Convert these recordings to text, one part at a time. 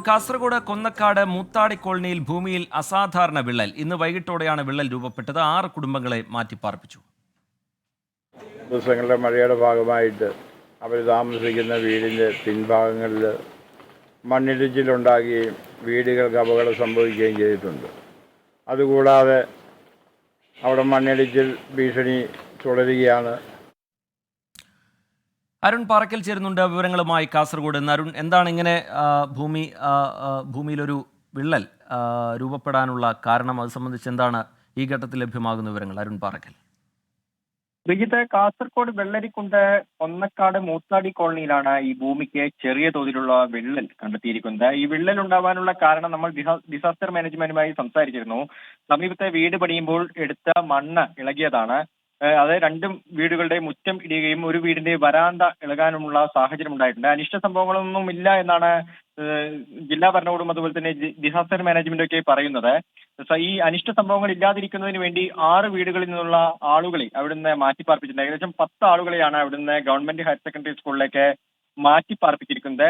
കാസർഗോഡ് കൊന്നക്കാട് മൂത്താടി കോളനിയിൽ ഭൂമിയിൽ അസാധാരണ വിള്ളൽ. ഇന്ന് വൈകിട്ടോടെയാണ് വിള്ളൽ രൂപപ്പെട്ടത്. 6 കുടുംബങ്ങളെ മാറ്റിപ്പാർപ്പിച്ചു. ദിവസങ്ങളിലെ മഴയുടെ ഭാഗമായിട്ട് അവർ താമസിക്കുന്ന വീടിൻ്റെ പിൻഭാഗങ്ങളിൽ മണ്ണിടിച്ചിലുണ്ടാകുകയും വീടുകൾക്ക് അപകടം സംഭവിക്കുകയും ചെയ്തിട്ടുണ്ട്. അതുകൂടാതെ അവിടെ മണ്ണിടിച്ചിൽ ഭീഷണി തുടരുകയാണ്. അരുൺ പാറക്കൽ ചേരുന്നുണ്ട് വിവരങ്ങളുമായി കാസർഗോഡ് നിന്ന്. അരുൺ, എന്താണ് ഇങ്ങനെ ഭൂമിയിലൊരു വിള്ളൽ രൂപപ്പെടാനുള്ള കാരണം? അത് സംബന്ധിച്ച് എന്താണ് ഈ ഘട്ടത്തിൽ ലഭ്യമാകുന്ന വിവരങ്ങൾ? അരുൺ പാറക്കൽ. വിജിത്ത്, കാസർഗോഡ് വെള്ളരിക്കുണ്ട് കൊന്നക്കാട് മൂത്താടി കോളനിയിലാണ് ഈ ഭൂമിക്ക് ചെറിയ തോതിലുള്ള വിള്ളൽ കണ്ടെത്തിയിരിക്കുന്നത്. ഈ വിള്ളൽ ഉണ്ടാവാനുള്ള കാരണം നമ്മൾ ഡിസാസ്റ്റർ മാനേജ്മെന്റുമായി സംസാരിച്ചിരുന്നു. സമീപത്തെ വീട് പണിയുമ്പോൾ എടുത്ത മണ്ണ് ഇളകിയതാണ്. അത് 2 വീടുകളുടെ മുറ്റം ഇടിയുകയും ഒരു വീടിന്റെ വരാന്ത ഇളകാനുമുള്ള സാഹചര്യം ഉണ്ടായിട്ടുണ്ട്. അനിഷ്ട സംഭവങ്ങളൊന്നും ഇല്ല എന്നാണ് ജില്ലാ ഭരണകൂടം അതുപോലെ തന്നെ ഡിസാസ്റ്റർ മാനേജ്മെന്റ് ഒക്കെ പറയുന്നത്. ഈ അനിഷ്ട സംഭവങ്ങൾ ഇല്ലാതിരിക്കുന്നതിന് വേണ്ടി 6 വീടുകളിൽ നിന്നുള്ള ആളുകളെ അവിടുന്ന് മാറ്റിപ്പാർപ്പിച്ചിട്ടുണ്ട്. ഏകദേശം 10 ആളുകളെയാണ് അവിടുന്ന് ഗവൺമെന്റ് ഹയർ സെക്കൻഡറി സ്കൂളിലേക്ക് മാറ്റിപ്പാർപ്പിച്ചിരിക്കുന്നത്.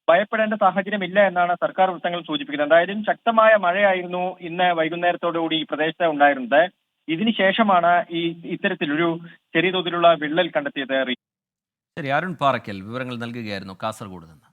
ഭയപ്പെടേണ്ട സാഹചര്യമില്ല എന്നാണ് സർക്കാർ വൃത്തങ്ങൾ സൂചിപ്പിക്കുന്നത്. എന്തായാലും ശക്തമായ മഴയായിരുന്നു ഇന്ന് വൈകുന്നേരത്തോടുകൂടി ഈ പ്രദേശത്ത് ഉണ്ടായിരുന്നത്. ഇതിനുശേഷമാണ് ഇത്തരത്തിലൊരു ചെറിയ തോതിലുള്ള വിള്ളൽ കണ്ടെത്തിയത്. ശരി, അരുൺ പാറക്കൽ വിവരങ്ങൾ നൽകുകയായിരുന്നു കാസർഗോഡ് നിന്ന്.